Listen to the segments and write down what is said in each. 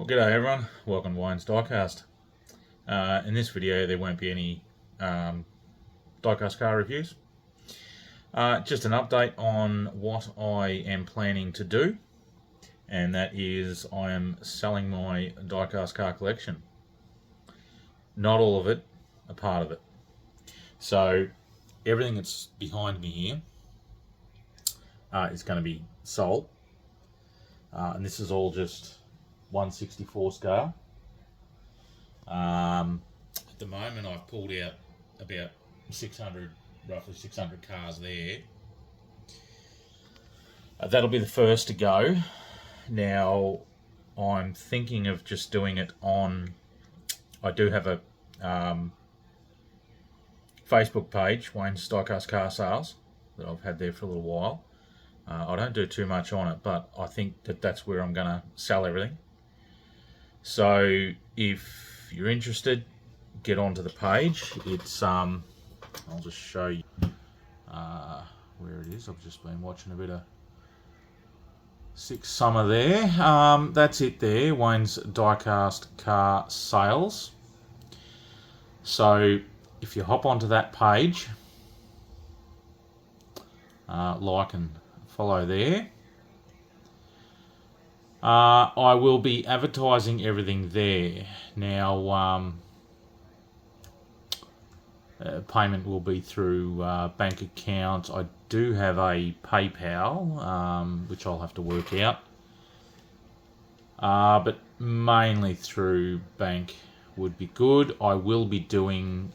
Well, g'day everyone, welcome to Diecast. In this video there won't be any diecast car reviews. Just an update on what I am planning to do, and that is I am selling my diecast car collection. Not all of it, a part of it. So everything that's behind me here is going to be sold, and this is all just 1/64 scale. At the moment I've pulled out about 600, roughly 600 cars there. That'll be the first to go. Now I'm thinking of just doing it on, I do have a Facebook page, Wayne's Diecast Car Sales, that I've had there for a little while. I don't do too much on it, but I think that that's where I'm going to sell everything. So if you're interested, get onto the page. It's I'll just show you where it is. I've just been watching a bit of Six Summer there. That's it there, Wayne's Diecast Car Sales. So if you hop onto that page, like and follow there. I will be advertising everything there. Now, payment will be through bank account. I do have a PayPal, which I'll have to work out. But mainly through bank would be good. I will be doing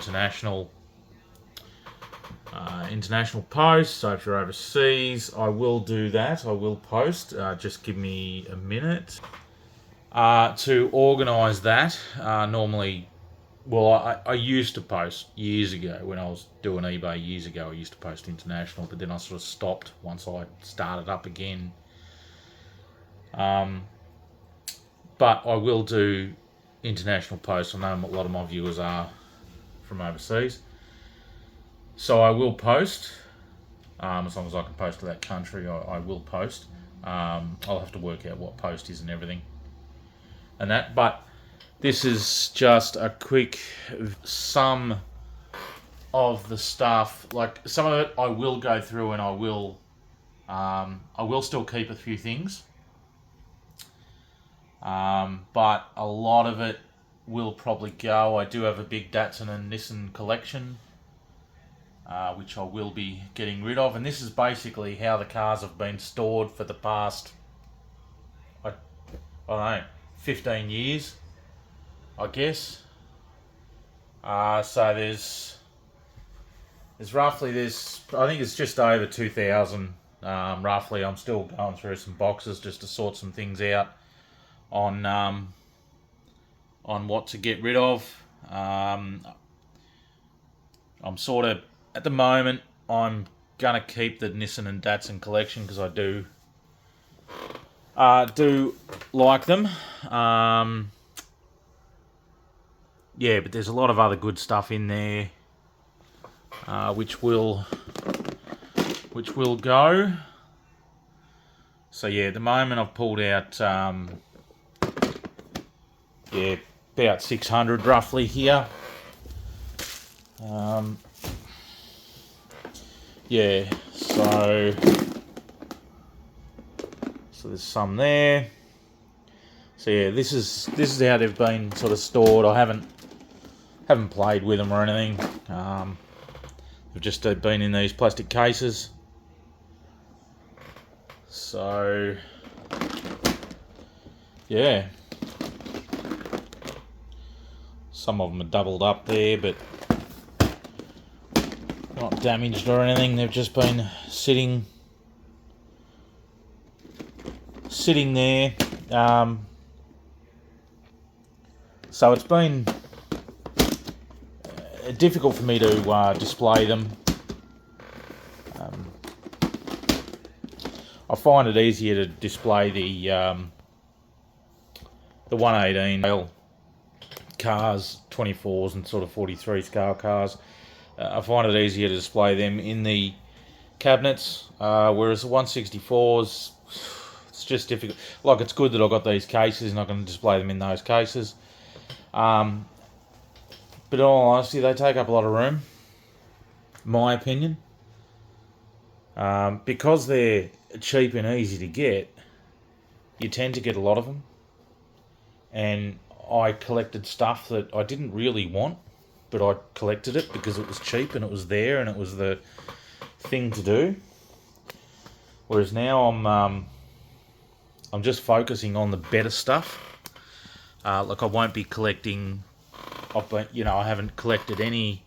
international posts, so if you're overseas I will do that. I will post. Just give me a minute to organise that. Normally, well, I used to post years ago when I was doing eBay years ago. I used to post international, but then I sort of stopped once I started up again. But I will do international posts. I know a lot of my viewers are from overseas. So I will post, as long as I can post to that country, I will post. I'll have to work out what post is and everything and that, but this is just a quick sum of the stuff. Like, some of it I will go through, and I will still keep a few things, but a lot of it will probably go. I do have a big Datsun and Nissan collection, which I will be getting rid of, and this is basically how the cars have been stored for the past, I don't know, 15 years, I guess. So there's roughly this, I think it's just over 2,000, roughly. I'm still going through some boxes just to sort some things out on what to get rid of. I'm sort of, at the moment, I'm going to keep the Nissan and Datsun collection because I do like them. Yeah, but there's a lot of other good stuff in there, which will go. So yeah, at the moment I've pulled out about 600 roughly here. Yeah, so there's some there. So yeah, this is how they've been sort of stored. I haven't played with them or anything. They've just been in these plastic cases. So yeah, some of them are doubled up there, but not damaged or anything. They've just been sitting there. So it's been difficult for me to display them. I find it easier to display the 118 cars, 24s and sort of 43 scale cars. I find it easier to display them in the cabinets, whereas the 164s, it's it's just difficult. Like, it's good that I've got these cases and I can display them in those cases. But in all honesty, they take up a lot of room, my opinion. Because they're cheap and easy to get, you tend to get a lot of them. And I collected stuff that I didn't really want, but I collected it because it was cheap and it was there and it was the thing to do. Whereas now I'm just focusing on the better stuff. Like, I won't be collecting. I haven't collected any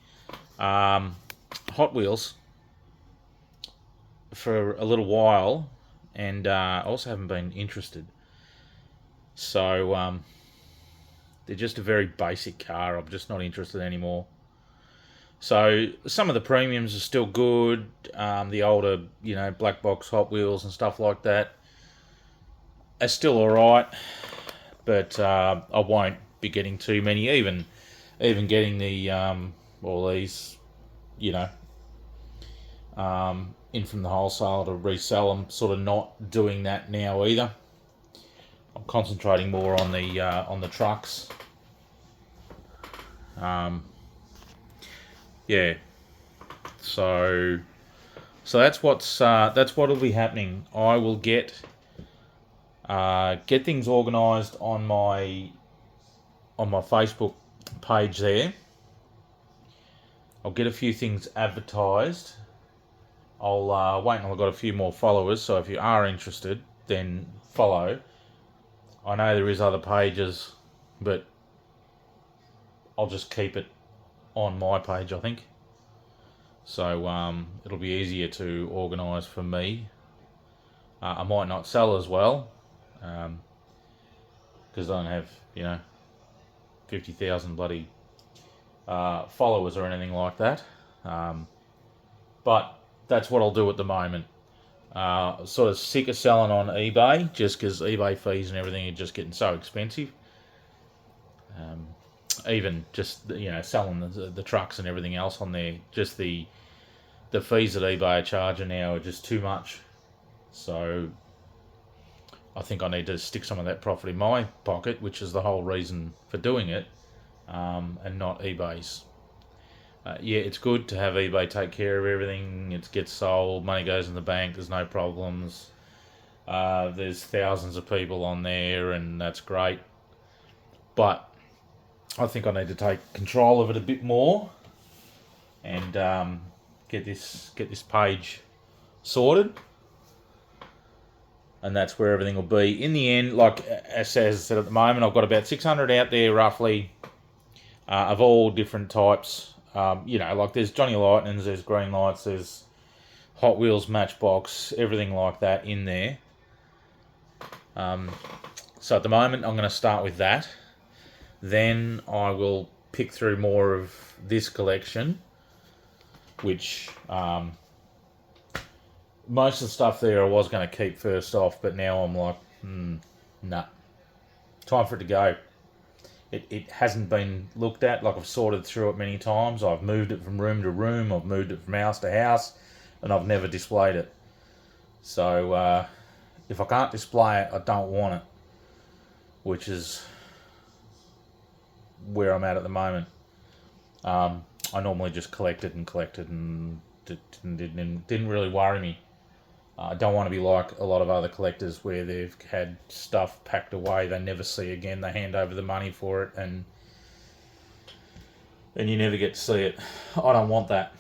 Hot Wheels for a little while, and I also haven't been interested. So they're just a very basic car. I'm just not interested anymore. So some of the premiums are still good. The older, black box Hot Wheels and stuff like that are still all right, but I won't be getting too many. Even getting the all these, in from the wholesale to resell. I'm sort of not doing that now either. I'm concentrating more on the trucks. Yeah. So that's what'll be happening. I will get things organised on my Facebook page there. I'll get a few things advertised. I'll wait until I've got a few more followers, so if you are interested, then follow. I know there is other pages, but I'll just keep it on my page, I think. So it'll be easier to organise for me. I might not sell as well, because I don't have, 50,000 bloody followers or anything like that. But that's what I'll do at the moment. Sort of sick of selling on eBay, just because eBay fees and everything are just getting so expensive. Even just selling the trucks and everything else on there, just the fees that eBay are charging now are just too much. So I think I need to stick some of that profit in my pocket, which is the whole reason for doing it, and not eBay's. Yeah, it's good to have eBay take care of everything. It gets sold, money goes in the bank, there's no problems. There's thousands of people on there, and that's great. But I think I need to take control of it a bit more and get this page sorted. And that's where everything will be. In the end, like as I said, at the moment, I've got about 600 out there roughly, of all different types. Like there's Johnny Lightnings, there's Greenlights, there's Hot Wheels, Matchbox, everything like that in there. So at the moment, I'm going to start with that. Then I will pick through more of this collection, which most of the stuff there I was going to keep first off, but now I'm like, nah, time for it to go. It hasn't been looked at. Like, I've sorted through it many times. I've moved it from room to room. I've moved it from house to house, and I've never displayed it. So if I can't display it, I don't want it, which is where I'm at the moment. I normally just collected, and it didn't really worry me. I don't want to be like a lot of other collectors where they've had stuff packed away they never see again. They hand over the money for it, and you never get to see it. I don't want that.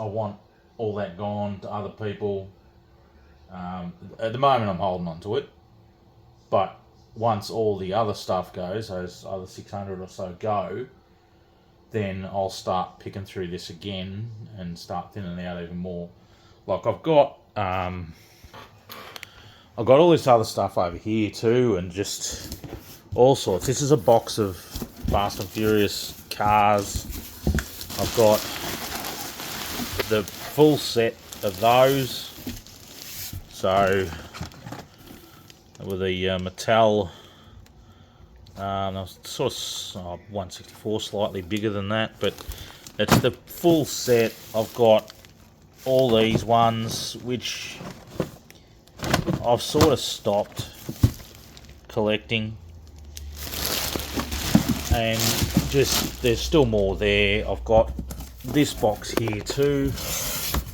I want all that gone to other people. At the moment, I'm holding on to it, but once all the other stuff goes, those other 600 or so go, then I'll start picking through this again and start thinning out even more. Like, I've got all this other stuff over here too, and just all sorts. This is a box of Fast and Furious cars. I've got the full set of those. So with the Mattel, sort of 164, slightly bigger than that, but it's the full set. I've got all these ones, which I've sort of stopped collecting, and just there's still more there. I've got this box here too,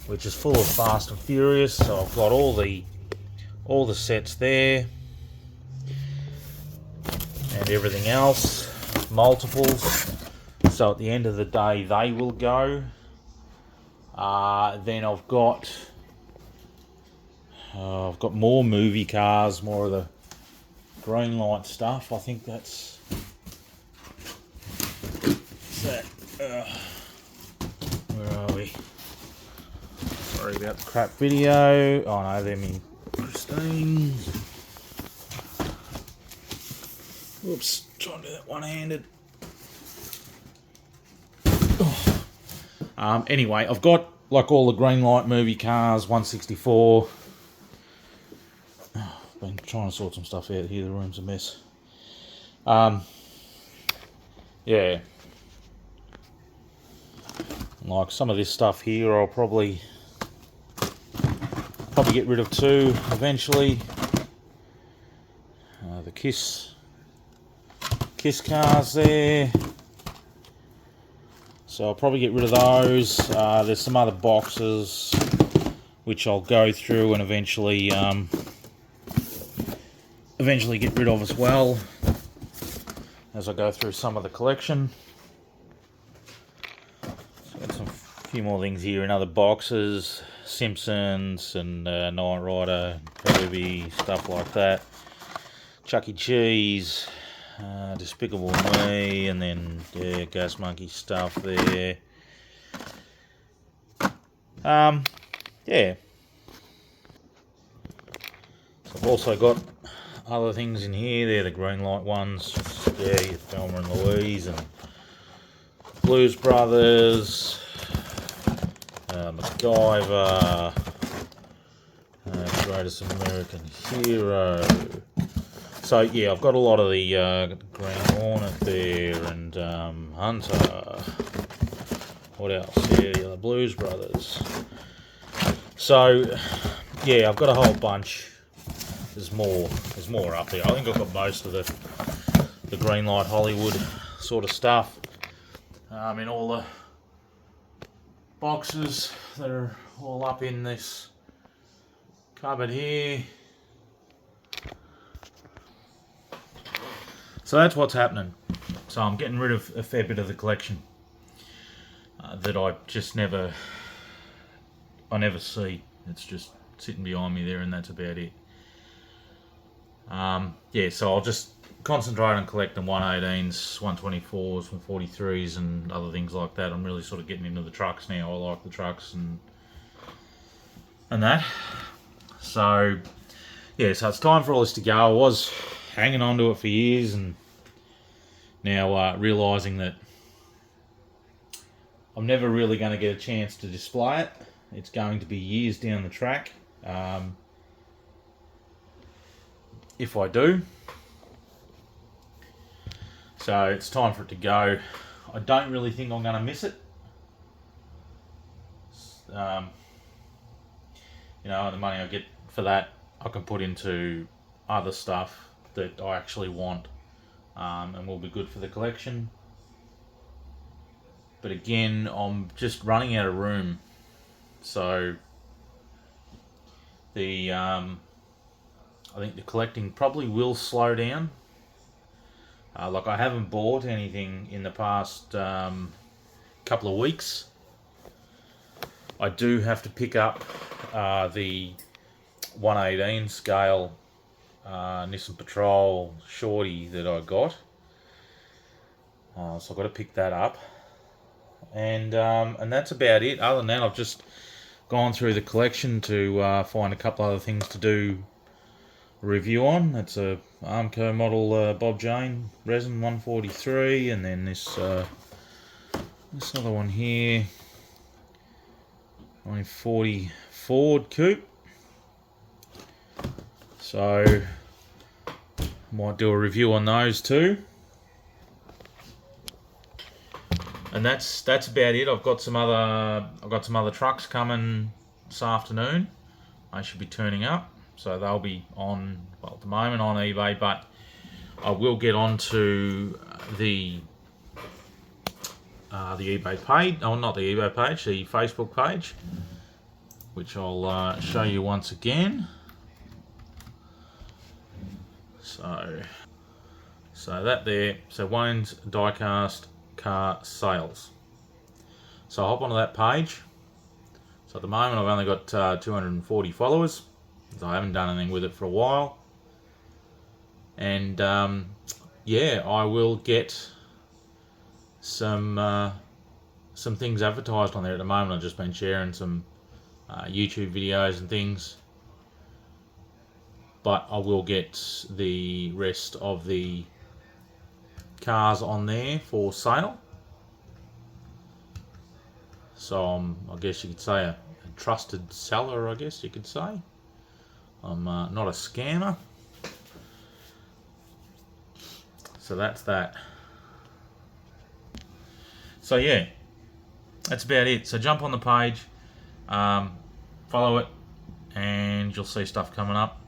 which is full of Fast and Furious, so I've got all the sets there and everything else, multiples, so at the end of the day they will go. Then I've got more movie cars, more of the greenlight stuff. I think that's that. Where are we? Sorry about the crap video. Oh no, they're me Christine. Whoops, trying to do that one-handed. Anyway, I've got like all the greenlight movie cars, 164. Been trying to sort some stuff out here. The room's a mess. Yeah. Like some of this stuff here, I'll probably get rid of too eventually. The Kiss cars there. So I'll probably get rid of those. There's some other boxes which I'll go through and eventually get rid of as well as I go through some of the collection. So got a few more things here in other boxes, Simpsons and Knight Rider, Kirby, stuff like that. Chuck E. Cheese, Despicable Me, and then yeah, Gas Monkey stuff there. Yeah. So I've also got other things in here. They're the greenlight ones. Yeah, your Thelma and Louise and Blues Brothers, MacGyver, Greatest American Hero. So yeah, I've got a lot of the Green Hornet there, and Hunter. What else? Yeah, the Blues Brothers. So yeah, I've got a whole bunch. There's more up there. I think I've got most of the Greenlight Hollywood sort of stuff. In all the boxes that are all up in this cupboard here. So that's what's happening. So I'm getting rid of a fair bit of the collection that I just never see. It's just sitting behind me there, and that's about it. Yeah, so I'll just concentrate on collecting 118s, 124s, 143s and other things like that. I'm really sort of getting into the trucks now. I like the trucks and that. So yeah, so it's time for all this to go. I was hanging on to it for years, and now realising that I'm never really going to get a chance to display it. It's going to be years down the track. If I do. So it's time for it to go. I don't really think I'm going to miss it. The money I get for that, I can put into other stuff that I actually want, and will be good for the collection. But again, I'm just running out of room. So I think the collecting probably will slow down. Like I haven't bought anything in the past couple of weeks. I do have to pick up the 118 scale Nissan Patrol Shorty that I got. So I've got to pick that up. And that's about it. Other than that, I've just gone through the collection to find a couple other things to do review on. It's a Armco model Bob Jane resin 143, and then this other one here, 1940 Ford Coupe. So might do a review on those too. And that's about it. I've got some other trucks coming this afternoon. They should be turning up. so they'll be on, well, at the moment on eBay, but I will get onto the eBay page, oh, not the eBay page, the Facebook page, which I'll show you once again. So that there, so Wayne's Diecast car sales. So I'll hop onto that page. So at the moment I've only got 240 followers, so I haven't done anything with it for a while. And yeah, I will get some things advertised on there. At the moment I've just been sharing some YouTube videos and things, but I will get the rest of the cars on there for sale. So I'm, I guess you could say, a trusted seller, I guess you could say. I'm not a scammer. So that's that. So yeah, that's about it. So jump on the page, follow it, and you'll see stuff coming up.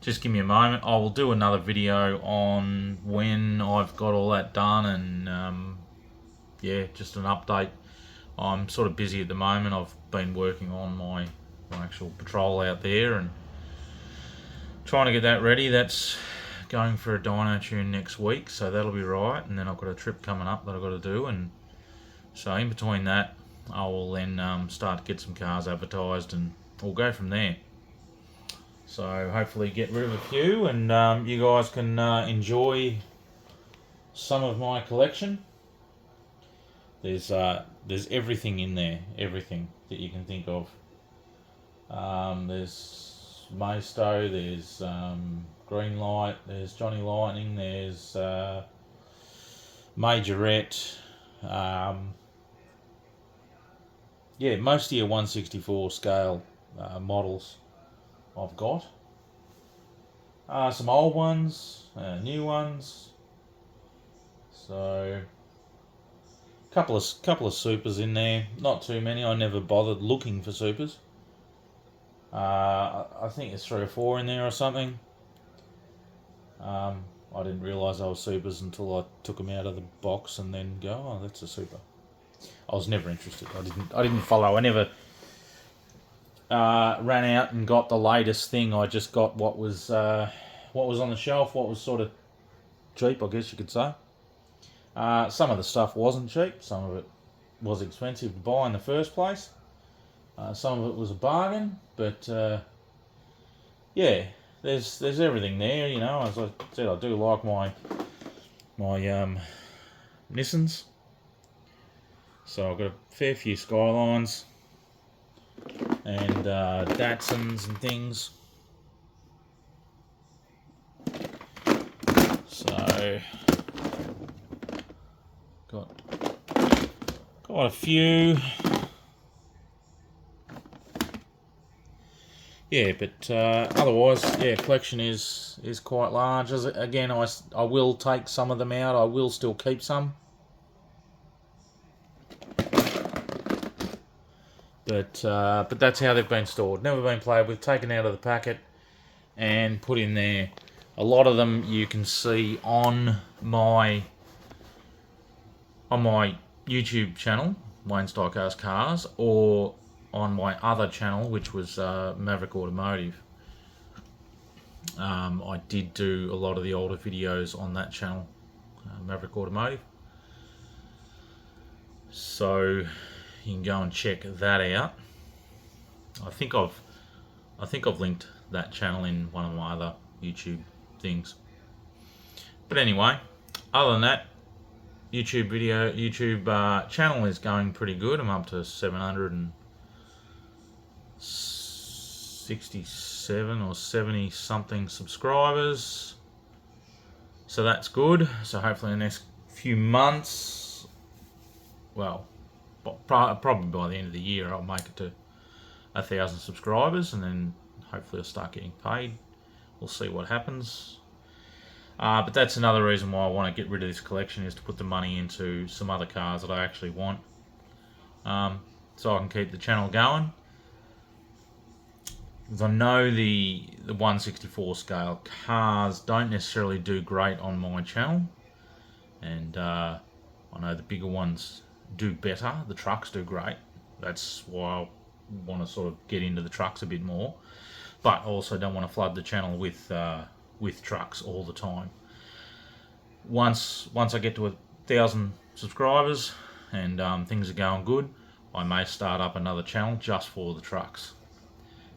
Just give me a moment. I will do another video on when I've got all that done, and yeah, just an update. I'm sort of busy at the moment. I've been working on my actual patrol out there and trying to get that ready. That's going for a dyno tune next week, so that'll be right. And then I've got a trip coming up that I've got to do, and so in between that, I will then start to get some cars advertised, and we'll go from there. So hopefully get rid of a few, and you guys can enjoy some of my collection. There's everything in there, everything that you can think of. There's Mosto, there's Greenlight, there's Johnny Lightning, there's Majorette. Yeah, most of your 1/64 scale models I've got. Some old ones, new ones. So couple of supers in there, not too many. I never bothered looking for supers. I think there's 3 or 4 in there or something. I didn't realise they were supers until I took them out of the box and then go, oh, that's a super. I was never interested. I didn't follow. I never ran out and got the latest thing. I just got what was on the shelf, what was sort of cheap, I guess you could say. Some of the stuff wasn't cheap. Some of it was expensive to buy in the first place. Some of it was a bargain, but yeah, there's everything there. You know, as I said, I do like my Nissans. So I've got a fair few Skylines and Datsuns and things. So got quite a few. Yeah, but otherwise, yeah, collection is quite large. Again, I will take some of them out. I will still keep some. But that's how they've been stored. Never been played with, taken out of the packet and put in there. A lot of them you can see on my YouTube channel, Wayne's Diecast Cars, or on my other channel, which was Maverick Automotive. I did do a lot of the older videos on that channel, Maverick Automotive. So you can go and check that out. I think I've linked that channel in one of my other YouTube things. But anyway, other than that, YouTube channel is going pretty good. I'm up to 767 or 70 something subscribers. So that's good. So hopefully in the next few months, well, probably by the end of the year, I'll make it to 1,000 subscribers, and then hopefully I'll start getting paid. We'll see what happens. But that's another reason why I want to get rid of this collection, is to put the money into some other cars that I actually want, so I can keep the channel going. Because I know the 164 scale cars don't necessarily do great on my channel, and I know the bigger ones do better. The trucks do great. That's why I want to sort of get into the trucks a bit more, but also don't want to flood the channel with trucks all the time. Once I get to 1,000 subscribers and things are going good, I may start up another channel just for the trucks,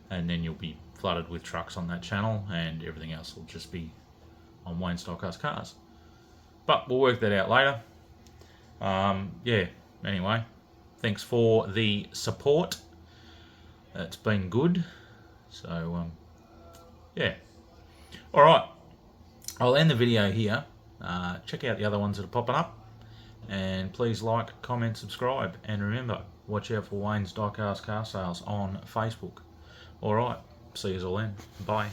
and then you'll be flooded with trucks on that channel, and everything else will just be on Wayne's Diecast Cars. But we'll work that out later. Yeah, anyway, thanks for the support. It's been good. So, yeah. Alright, I'll end the video here. Check out the other ones that are popping up. And please like, comment, subscribe. And remember, watch out for Wayne's Diecast Car Sales on Facebook. Alright, see you all then. Bye.